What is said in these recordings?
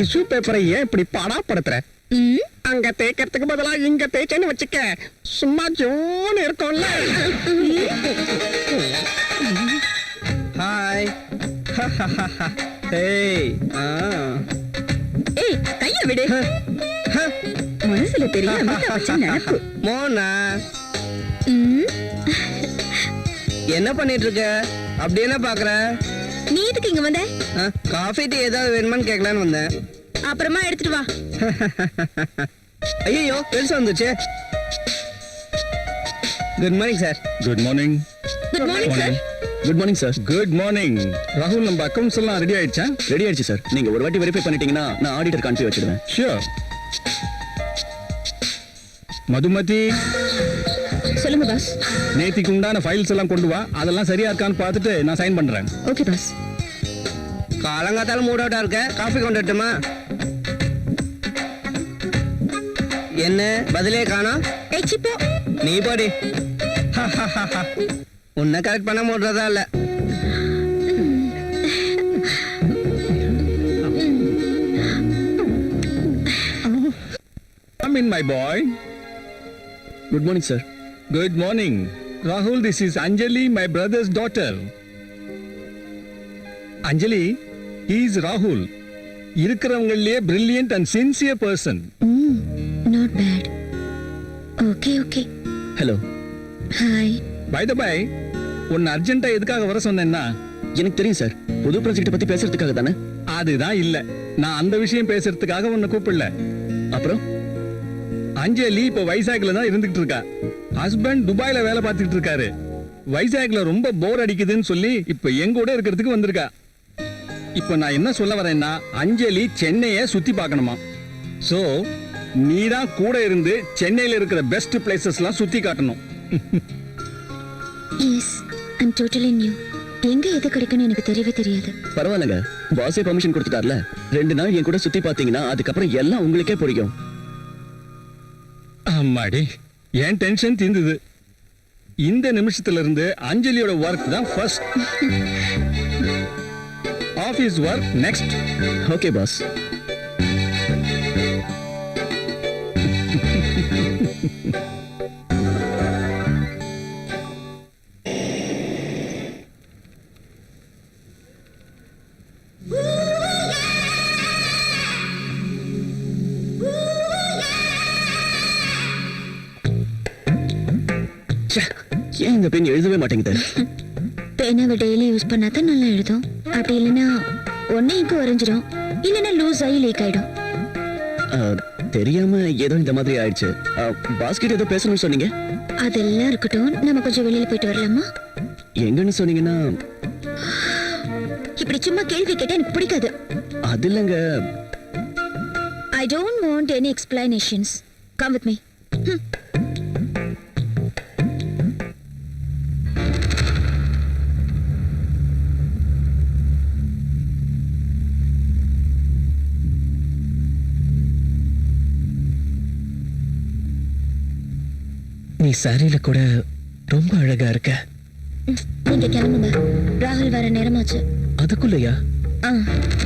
Tissue பேப்பரை ஏன் இப்படி பாடாப்படுத்துற? அங்க தேய்க்கிறதுக்கு பதிலா இங்க தேய்ச்சேன்னு வச்சுக்க, சும்மா ஜோன்னு இருக்கும்ல. ஹாய். ஏய் ஏய் கைய விடு. மனசுல தெரியாம நினைப்பு. மோனா என்ன பண்ணிட்டு இருக்க? அப்படி என்ன பாக்குற? நீ எதுக்கு இங்க வந்த? காஃபி டீ ஏதாவது வேணுமான்னு கேட்கலான்னு வந்தேன். அப்புறமா எடுத்துட்டு வா. ஐயோ பெருசா வந்துச்சு. Good morning sir. Good morning. Good morning sir. Good morning sir. Good morning. ராகுல், நம்ம அக்கவுண்ட்ஸ் எல்லாம் ரெடி ஆயிடுச்சா? ரெடி ஆயிடுச்சு சார். நீங்க ஒரு வாட்டி வெரிஃபை பண்ணிட்டீங்கன்னா நான் ஆடிட்டர் அனுப்பி வச்சிடுவேன். ஷூர். மதுமதி, சொல்லுங்க பாஸ். நேத்திக்கு உண்டான ஃபைல்ஸ் எல்லாம் கொண்டு வா. அதெல்லாம் சரியா இருக்கான்னு பார்த்துட்டு நான் சைன் பண்றேன். Okay pass. காலங்காத்தால மூட் அவுட்டா இருக்க, காஃபி கொண்டு வரட்டுமா? என்ன பதிலே காணோம்? ஏய் சிப்போ, நீ போடி. உன்னை கரெக்ட் பண்ண முடியறதா இல்ல. Come in, my boy. Good morning sir. Good morning. Rahul, this is Anjali, my brother's daughter. Anjali, he is Rahul. இருக்கிறவங்களே brilliant and sincere person. not bad. Okay. Hello. Hi. By the by, உன்னை அர்ஜென்ட்டா எதுக்காக வர சொன்னேன்னா, எனக்கு தெரியும் sir. புது project பத்தி பேசுறதுக்காக தானே? அதுதான் இல்ல. நான் அந்த விஷயம் பேசுறதுக்காக உன்னை கூப்பிடல. அப்புறம் அஞ்சலி இப்ப வைசாக்ல தான் இருந்துகிட்டு இருக்கா. ஹஸ்பண்ட் துபாயில வேலை பார்த்துட்டு இருக்காரு. வைசாக்ல ரொம்ப போர் அடிக்குதுன்னு சொல்லி இப்ப எங்க கூட இருக்கிறதுக்கு வந்திருக்கா. இப்ப நான் என்ன சொல்ல வரேன்னா, அஞ்சலி சென்னையை சுத்தி பார்க்கணுமா. சோ நீதான் கூட இருந்து சென்னையில இருக்கிற பெஸ்ட் பிளேசஸ் எல்லாம் சுத்தி காட்டணும். எஸ், ஐ அம் டோட்டலி நியூ. எங்க எது கிடைக்கும்னு எனக்கு தெரியவே தெரியாது. பரவாயில்லைங்க, பாஸே பர்மிஷன் கொடுத்துட்டார்ல. 2 நாள் என் கூட சுத்தி பாத்தீங்கன்னா அதுக்கப்புறம் எல்லாம் உங்களுக்கே பிடிக்கும். அம்மாடி, ஏன் டென்ஷன் தீர்ந்தது. இந்த நிமிஷத்துல இருந்து அஞ்சலியோட ஒர்க் தான் first, office work next. Okay boss. ஏன் இந்த பெண் எழுதவே மாட்டேங்குது? பேனாவை டெய்லி யூஸ் பண்ணாதான் நல்லா எழுதும். அப்படி இல்லைன்னா ஒன்னே இங்கு வரைஞ்சிடும், இல்லைன்னா லூஸ் ஆகி லீக் ஆயிடும். தெரியாம ஏதோ இந்த மாதிரி ஆயிடுச்சு. பாஸ்கெட் ஏதோ பேசணும்னு சொன்னீங்க. அதெல்லாம் இருக்கட்டும், நம்ம கொஞ்சம் வெளியில போயிட்டு வரலாமா? எங்கன்னு சொன்னீங்கன்னா? இப்படி சும்மா கேள்வி கேட்டா எனக்கு பிடிக்காது. அது இல்லைங்க. I don't want any explanations. Come with me. நீ சாரியில கூட ரொம்ப அழகா இருக்க. நீங்க கிளம்புங்க, ராகுல் வர நேரமாச்சு. அதுக்குள்ளயா?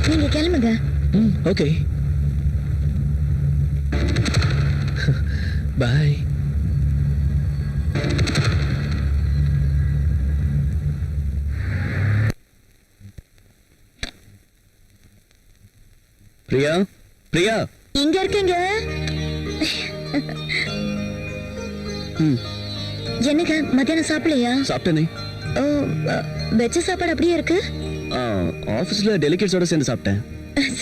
நீங்க கிளம்புங்க. ஓகே, பாய். பிரியா, பிரியா இங்க இருக்கீங்க. என்னங்க மத்தியானம் சாப்பிடலையா? சாப்பிட்டேனே. ஓ, வெச்ச சாப்பாடு அப்படியே இருக்கு. ஆபீஸ்ல டெலிகேட்ஸோட சேர்ந்து சாப்பிட்டேன்.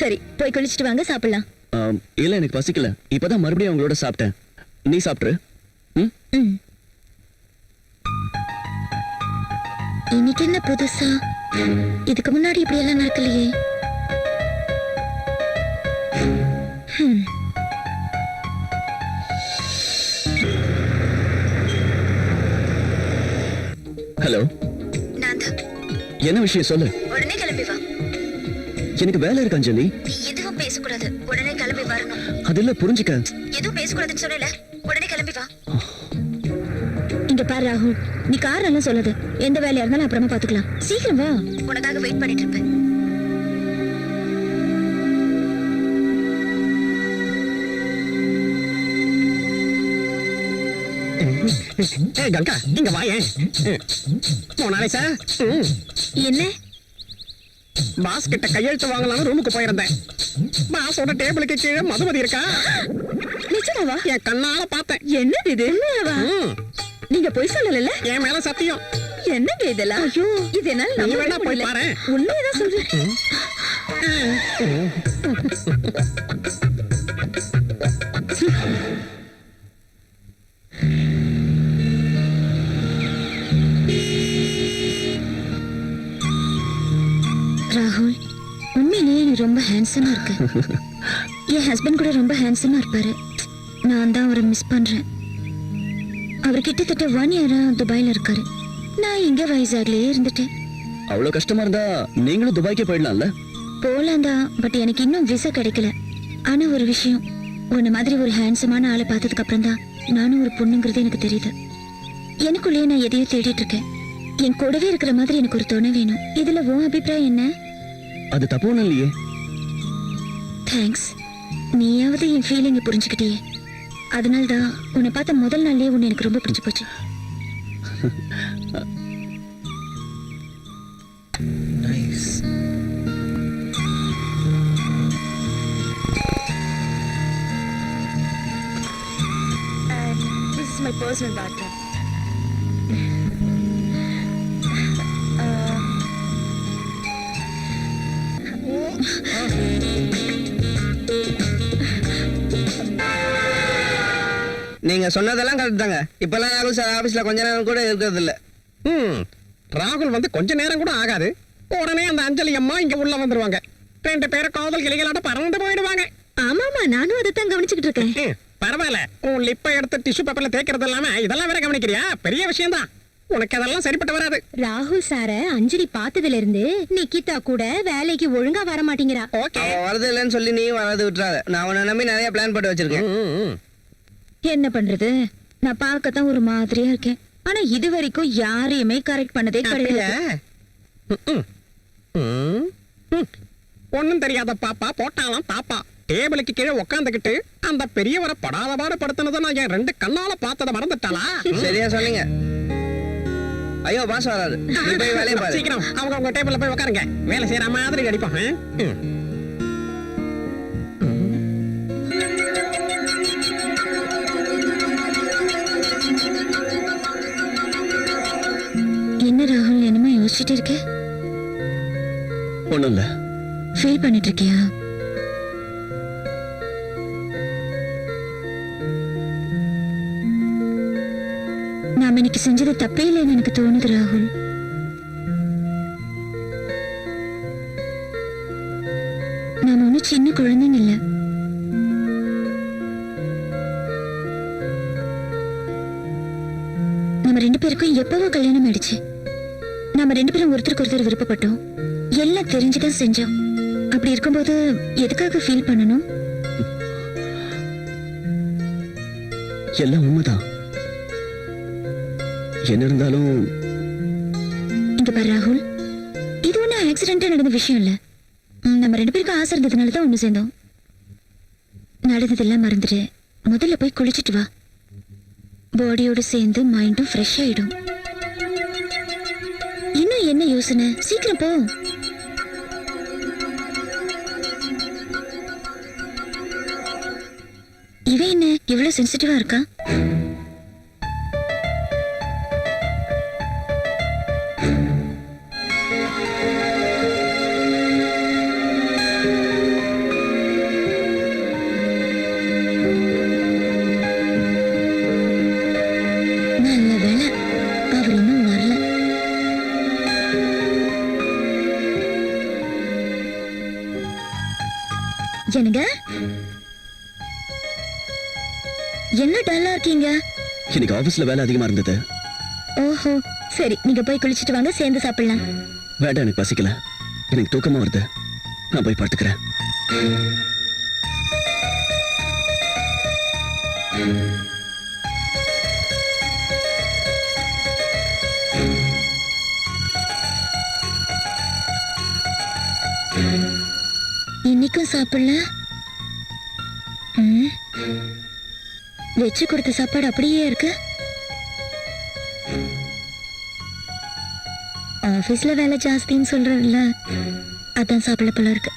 சரி, போய் குளிச்சிட்டு வாங்க, சாப்பிடலாம். இல்ல, எனக்கு பசிக்கல. இப்பதான் மறுபடியும் அவங்களோட சாப்பிட்டேன். நீ சாப்பிட்ரு. இன்னைக்கு என்ன புதுசா? இதுக்கு முன்னாடி இப்படி எல்லாம் நடக்கலையே. ஹலோ, என்ன விஷயம் சொல்லு. உடனே கிளம்பி வா. எனக்கு வேலை இருக்கு அஞ்சலி. நீ எதுவும் பேசக்கூடாது, உடனே கிளம்பி வரணும். அதுல புரிஞ்சுக்க. எதுவும் பேசக்கூடாதுன்னு சொல்லல, உடனே கிளம்பி வா. இங்க பாரு ராகுல், நீ காரணம் சொல்லாது. எந்த வேலையா இருந்தாலும் அப்புறமா பாத்துக்கலாம். சீக்கிரம் வா, உனக்காக வெயிட் பண்ணிட்டு இருப்பேன். ஏய் கங்கா இங்க வாயேன். மோனாலிசா, என்ன? பாஸ் கிட்ட கையெழுத்து வாங்கலாம்னு ரூமுக்கு போயிருந்தேன். பாஸோட டேபிளுக்கு கீழே மதுமதி இருக்கா. நிஜமாவா? என் கண்ணால பார்த்தேன். என்னது இது? உண்மையாவா? நீங்க போய் சொல்லல? என் மேல சத்தியம். என்னங்க இதெல்லாம்? ஐயோ, இது என்னால நீ நம்பவே வேணா போய் முடியல. பாரு. உண்மையதான் சொல்றேன். ராகுல், உண்மையிலேயே நீ ரொம்ப ஹேண்ட்ஸமா இருக்க. என் ஹஸ்பண்ட் கூட ரொம்ப ஹேண்ட்ஸமா இருப்பாரு. நான் தான் அவரை மிஸ் பண்றேன். அவர் கிட்டத்தட்ட 1 இயரா துபாயில இருக்காரு. நான் இங்க வைசாக்லயே இருந்துட்டேன். அவ்வளவு கஷ்டமா இருந்தா நீங்களும் துபாய்க்கே போயிடலாம்ல. போலாம் தான், பட் எனக்கு இன்னும் விசா கிடைக்கல. ஆனா ஒரு விஷயம், உன்ன மாதிரி ஒரு ஹேண்ட்ஸமான ஆளை பார்த்ததுக்கு அப்புறம் தான் நானும் ஒரு பொண்ணுங்கிறது எனக்கு தெரியுது. எனக்குள்ளேயே நான் எதையோ தேடிட்டு இருக்கேன். என் கூடவே இருக்கிற மாதிரி எனக்கு ஒரு துணை வேணும். இதுல உன் அபிப்பிராயம் என்ன? அது தப்பு ஒண்ணும் இல்லையே. தேங்க்ஸ். நீயாவது என் ஃபீலிங்கை புரிஞ்சுக்கிட்டியே. அதனால தான் உன்னை பார்த்த முதல் நாள்லயே உன்னை எனக்கு ரொம்ப பிடிச்சு போச்சு. This is my personal bathroom. நீங்க சொன்னதெல்லாம் கரெக்ட் தாங்க. இப்பெல்லாம் ராகுல் சார் ஆபீஸ்ல கொஞ்ச நேரம் கூட இருக்கிறது இல்ல. ராகுல் வந்து கொஞ்ச நேரம் கூட ஆகாது, உடனே அந்த அஞ்சலி அம்மா இங்க உள்ள வந்துருவாங்க. 2 பேரும் காதல் கிளிகளாட்ட பறந்து போயிடுவாங்க. ஆமாமா, நானும் அதைத்தான் கவனிச்சுக்கிட்டு இருக்கேன். பரவாயில்ல, உன் லிப்பை எடுத்து டிஷ்யூ பேப்பர்ல தேய்க்கிறது இல்லாம இதெல்லாம் வேற கவனிக்கிறியா? பெரிய விஷயம் தான். உனக்கு அதெல்லாம் சரிப்பட்டு வராது. ராகுல் சார அஞ்சலி பார்த்ததுல இருந்து நிக்கிதா கூட வேலைக்கு ஒழுங்கா வர மாட்டேங்கிறா. ஓகே, அவ வரது இல்லைன்னு சொல்லி நீ வரது விட்டுறாத. நான் உன்னை நம்பி நிறைய பிளான் போட்டு வச்சிருக்கேன். என்ன பண்றது? நான் பார்க்கத்தான் ஒரு மாதிரியா இருக்கேன். ஆனா இது வரைக்கும் யாரையுமே கரெக்ட் பண்ணதே கிடையாது. ஒண்ணும் தெரியாத பாப்பா போட்டாலாம் பாப்பா டேபிளுக்கு கீழே உக்காந்துக்கிட்டு அந்த பெரியவரை படாத பாடு படுத்தினதை நான் என் 2 கண்ணால பார்த்ததை மறந்துட்டாளா? சரியா சொன்னீங்க. ஐயோ பாஸ் வராது. நீ போய் வேலையை பாரு. சீக்கிரம் அவங்க டேபிள்ல போய் உட்காருங்க. வேலை செய்யற மாதிரி அடிப்பாங்க. என்ன ராகுல், என்னமோ யோசிச்சுட்டு இருக்க? ஒண்ணும் இல்ல. ஃபீல் பண்ணிட்டு இருக்கியா? நாம இன்னைக்கு செஞ்சது தப்பே இல்லைன்னு எனக்கு தோணுது ராகுல். நாம ஒன்னும் சின்ன குழந்தைங்க இல்ல. நம்ம 2 பேருக்கும் எப்பவோ கல்யாணம் ஆயிடுச்சு. நம்ம 2 பேரும் ஒருத்தருக்கு ஒருத்தர் விருப்பப்பட்டோம். எல்லாம் தெரிஞ்சுதான் செஞ்சோம். அப்படி இருக்கும்போது எதுக்காக ஃபீல் பண்ணணும்? எல்லாம் உண்மைதான். என்ன இருந்தாலும் இங்க பாரு ராகுல், இது ஒன்னும் ஆக்சிடென்டா நடந்த விஷயம் இல்ல. நம்ம 2 பேருக்கும் ஆசை இருந்ததுனால தான் ஒண்ணு சேர்ந்தோம். நடந்ததெல்லாம் மறந்துட்டு முதல்ல போய் குளிச்சிட்டு வா. பாடியோட சேர்ந்து மைண்டும் ஃப்ரெஷ் ஆயிடும். இன்னும் என்ன யோசனை? சீக்கிரம் போ. இவன் என்ன இவ்வளவு சென்சிட்டிவா இருக்கா? நல்ல வேளை அவர் இன்னும் வரல. என்னங்க, என்ன டல்லா இருக்கீங்க? இன்னைக்கு ஆபீஸ்ல வேலை அதிகமா இருந்தது. ஓஹோ, சரி, நீங்க போய் குளிச்சிட்டு வாங்க, சேர்ந்து சாப்பிடலாம். வேண்டாம், எனக்கு பசிக்கல. எனக்கு தூக்கமா வருது. நான் போய் படுத்துக்கிறேன். இன்னைக்கும் சாப்பிடல? வச்சு கொடுத்த சாப்பாடு அப்படியே இருக்கு. ஆபீஸ்ல வேலை ஜாஸ்தின்னு சொல்றதுல அதான் சாப்பிட போல இருக்கு.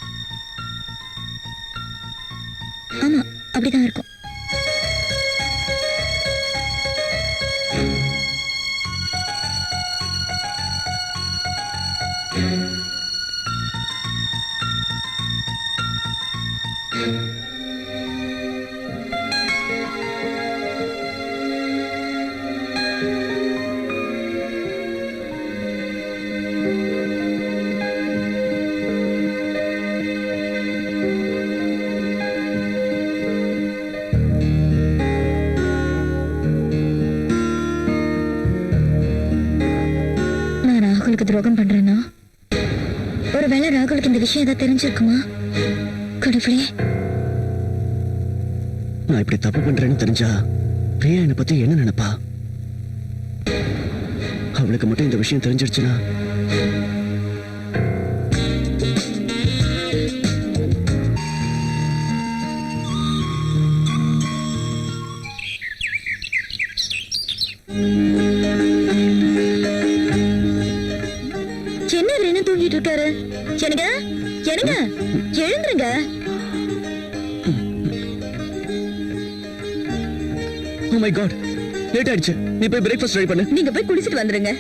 ஆமா, அப்படிதான் இருக்கும். நான் ராகுலுக்கு துரோகம் பண்றேன்னா ஒருவேளை ராகுலுக்கு இந்த விஷயம் ஏதாவது தெரிஞ்சிருக்குமா? கடவுளே, நான் இப்படி தப்பு பண்றேன்னு தெரிஞ்சா பிரியா என்னை பத்தி என்ன நினைப்பா? அவளுக்கு மட்டும் இந்த விஷயம் தெரிஞ்சிருச்சுன்னா என்ன இவர் என்ன தூங்கிட்டு இருக்காரு? என்னங்க என்னங்க, எழுந்துருங்க. ஓ மை காட், லேட் ஆயிடுச்சு. நீ போய் பிரேக்ஃபாஸ்ட் ரெடி பண்ணு. நீங்க போய் குடிச்சிட்டு வந்துருங்க.